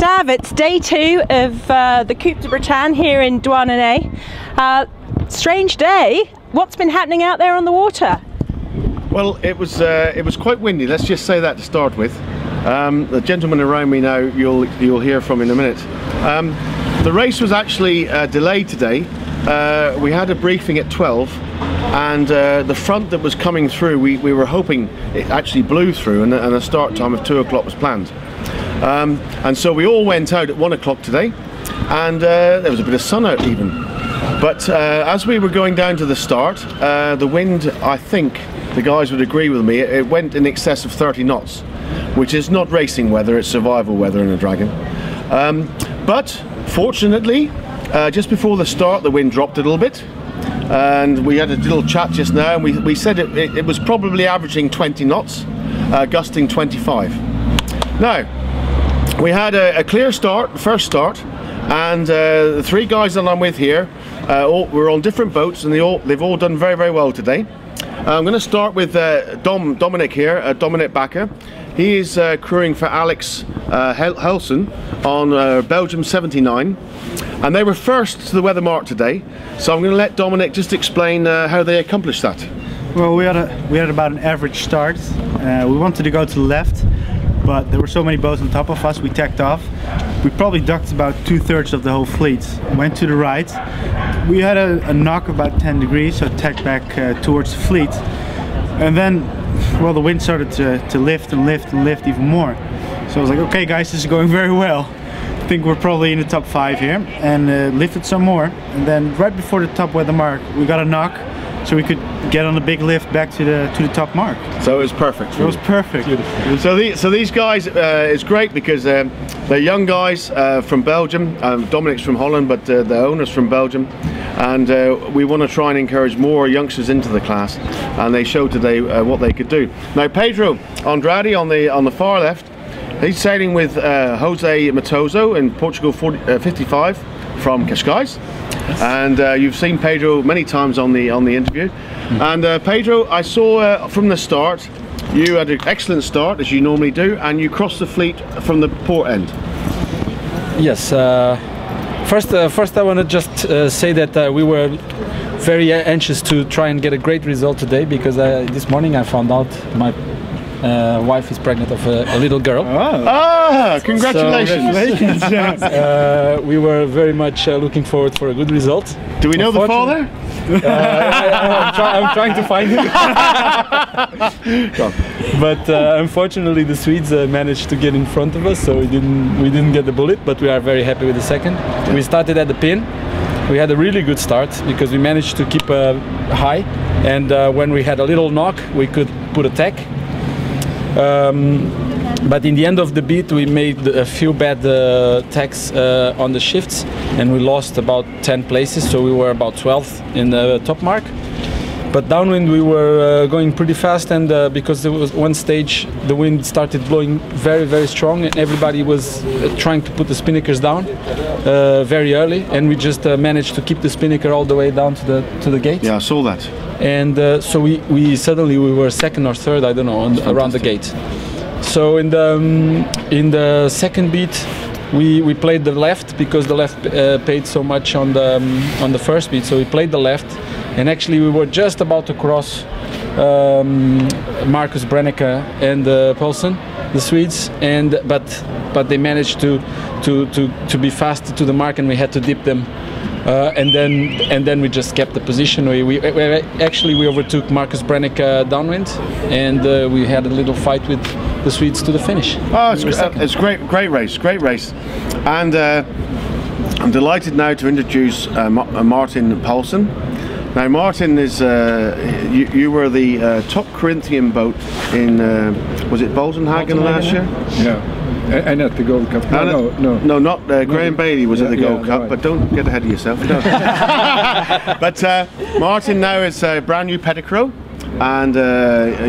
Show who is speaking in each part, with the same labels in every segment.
Speaker 1: Stav, it's day 2 of the Coupe de Bretagne here in Douarnenez. Strange day. What's been happening out there on the water?
Speaker 2: Well, it was quite windy. Let's just say that to start with. The gentleman around me now, you'll hear from in a minute. The race was actually delayed today. We had a briefing at 12, and the front that was coming through, we were hoping it actually blew through, and a start time of 2 o'clock was planned. And so we all went out at 1 o'clock today, and there was a bit of sun out even. But as we were going down to the start, the wind, I think the guys would agree with me, it went in excess of 30 knots, which is not racing weather, it's survival weather in a Dragon. But fortunately, just before the start, the wind dropped a little bit, and we had a little chat just now, and we said it was probably averaging 20 knots, gusting 25. Now, we had a clear start, first start, and the 3 guys that I'm with here, we're on different boats, and they've all done very, very well today. I'm going to start with Dominic here, Dominic Bakker. He is crewing for Alex Helson on Belgium 79, and they were first to the weather mark today. So I'm going to let Dominic just explain how they accomplished that.
Speaker 3: Well, we had about an average start. We wanted to go to the left, but there were so many boats on top of us, we tacked off. We probably ducked about 2/3 of the whole fleet. Went to the right. We had a knock about 10 degrees, so tacked back towards the fleet. And then, well, the wind started to lift and lift and lift even more. So I was like, okay guys, this is going very well. I think we're probably in the top 5 here. And lifted some more. And then right before the top weather mark, we got a knock, so we could get on a big lift back to the top mark.
Speaker 2: So it was perfect.
Speaker 3: It was perfect.
Speaker 2: So these guys, it's great because they're young guys from Belgium. Dominic's from Holland, but the owner's from Belgium. And we want to try and encourage more youngsters into the class, and they showed today what they could do. Now Pedro Andrade on the far left, he's sailing with Jose Matoso in Portugal 55 from Cascais. And you've seen Pedro many times on the interview. And Pedro, I saw from the start you had an excellent start, as you normally do, and you crossed the fleet from the port end.
Speaker 4: Yes. First I want to just say that we were very anxious to try and get a great result today, because this morning I found out my wife is pregnant of a little girl.
Speaker 2: Oh. Ah, congratulations!
Speaker 4: So, we were very much looking forward for a good result.
Speaker 2: Do we know the father?
Speaker 4: I'm trying to find him. But unfortunately the Swedes managed to get in front of us, so we didn't get the bullet, but we are very happy with the second. We started at the pin. We had a really good start because we managed to keep high, and when we had a little knock we could put a tack. But in the end of the beat we made a few bad tacks on the shifts, and we lost about 10 places, so we were about 12th in the top mark. But downwind we were going pretty fast, and because there was one stage the wind started blowing very, very strong, and everybody was trying to put the spinnakers down very early, and we just managed to keep the spinnaker all the way down to the gate.
Speaker 2: Yeah, I saw that.
Speaker 4: And so we suddenly were second or third, I don't know, around the gate. So in the second beat we played the left, because the left paid so much on the first beat, so we played the left, and actually we were just about to cross Marcus Brennecke and Palson, the Swedes, but they managed to be fast to the mark, and we had to dip them. And then we just kept the position. We actually overtook Marcus Brennecke downwind, and we had a little fight with the Swedes to the finish.
Speaker 2: Oh, it's great race. And I'm delighted now to introduce Martin Palson. Now Martin is, you were the top Corinthian boat in, was it Boltenhagen last year?
Speaker 5: Yeah. And at the Gold Cup.
Speaker 2: No, not Graham Bailey was at the Gold Cup, right. But don't get ahead of yourself. But Martin now is a brand new Pedro, and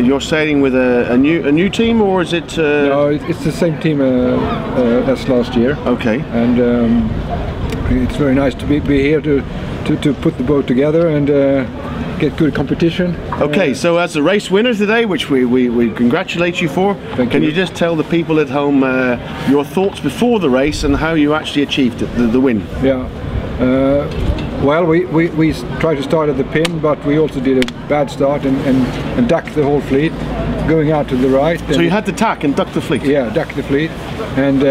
Speaker 2: you're sailing with a new team, or is it?
Speaker 5: No, it's the same team as last year.
Speaker 2: Okay.
Speaker 5: And it's very nice to be here to put the boat together, and get good competition.
Speaker 2: Okay, so as a race winner today, which we congratulate you for, can you just tell the people at home your thoughts before the race and how you actually achieved the win?
Speaker 5: Yeah. Well, we tried to start at the pin, but we also did a bad start and ducked the whole fleet, going out to the right.
Speaker 2: So you had to tack and duck the fleet?
Speaker 5: Yeah, duck the fleet. And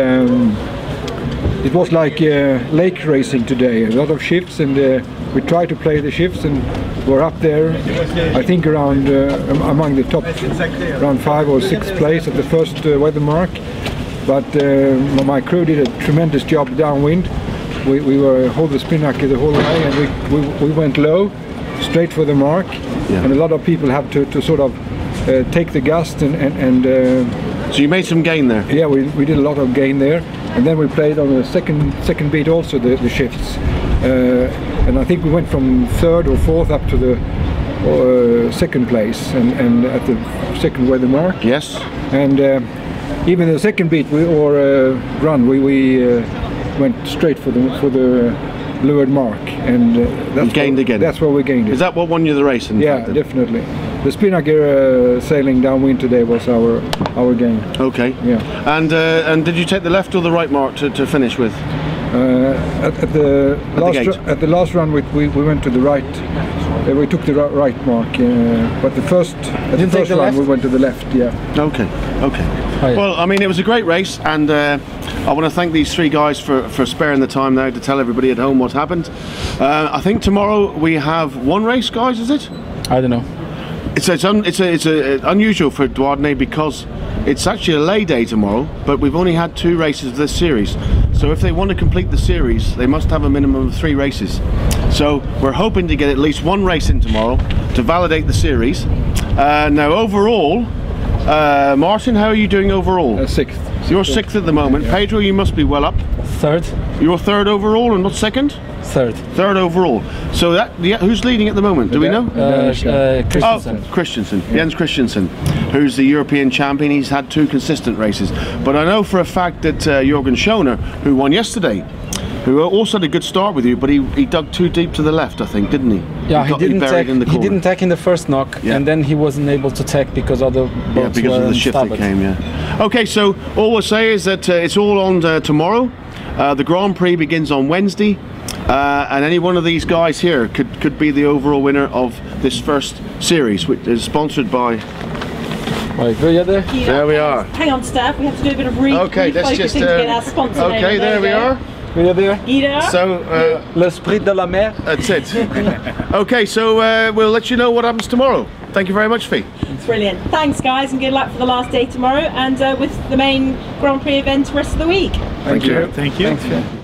Speaker 5: it was like lake racing today, a lot of shifts, and we tried to play the shifts and we're up there, I think around among the top, around 5th or 6th place at the first weather mark. But my crew did a tremendous job downwind. We were hold the spinnaker the whole way, and we went low, straight for the mark. Yeah. And a lot of people have to sort of take the gust and
Speaker 2: so you made some gain there?
Speaker 5: Yeah, we did a lot of gain there, and then we played on the second beat also the shifts, and I think we went from 3rd or 4th up to the 2nd place, and at the 2nd weather mark.
Speaker 2: Yes.
Speaker 5: And even the 2nd beat run we went straight for the lured mark, and that's
Speaker 2: gained again.
Speaker 5: That's where we gained it.
Speaker 2: Is that what won you the race?
Speaker 5: Yeah, definitely. The spinnaker sailing downwind today was our gain.
Speaker 2: Okay.
Speaker 5: Yeah.
Speaker 2: And did you take the left or the right mark to finish with?
Speaker 5: At the last run we went to the right. We took the right mark, but the first run
Speaker 4: left?
Speaker 5: we went to the left. Yeah.
Speaker 2: Okay. Okay.
Speaker 4: Oh, yeah.
Speaker 2: Well, I mean, it was a great race, and I want to thank these 3 guys for sparing the time now to tell everybody at home what happened. I think tomorrow we have 1 race, guys. Is it?
Speaker 4: I don't know.
Speaker 2: It's unusual for Douarnenez because it's actually a lay day tomorrow, but we've only had 2 races of this series. So if they want to complete the series, they must have a minimum of 3 races. So we're hoping to get at least 1 race in tomorrow to validate the series. Now overall, Martin, how are you doing overall?
Speaker 5: 6th.
Speaker 2: You're 6th at the moment. Yeah. Pedro, you must be well up.
Speaker 4: 3rd.
Speaker 2: You're 3rd overall and not 2nd?
Speaker 4: 3rd.
Speaker 2: 3rd overall. So who's leading at the moment? Do we know?
Speaker 4: Christensen.
Speaker 2: Oh, Christensen. Yeah. Jens Christensen, who's the European champion. He's had 2 consistent races. But I know for a fact that Jürgen Schoner, who won yesterday, who also had a good start with you, but he dug too deep to the left, I think, didn't he?
Speaker 4: Yeah, he didn't tack in the first knock, yeah. And then he wasn't able to tack because of the boats
Speaker 2: because of the shift that came. Yeah. Okay, so all we'll say is that it's all on tomorrow. The Grand Prix begins on Wednesday, and any one of these guys here could be the overall winner of this first series, which is sponsored by. There we are.
Speaker 1: Hang on, Stav. We have to do a bit of refocusing to get our sponsor.
Speaker 2: Okay, there we are. So,
Speaker 4: l'esprit de la mer.
Speaker 2: That's it. Okay, so we'll let you know what happens tomorrow. Thank you very much, Fee.
Speaker 1: Brilliant. Thanks, guys, and good luck for the last day tomorrow, and with the main Grand Prix event rest of the week.
Speaker 2: Thank you.
Speaker 3: Thank you.
Speaker 4: Thanks,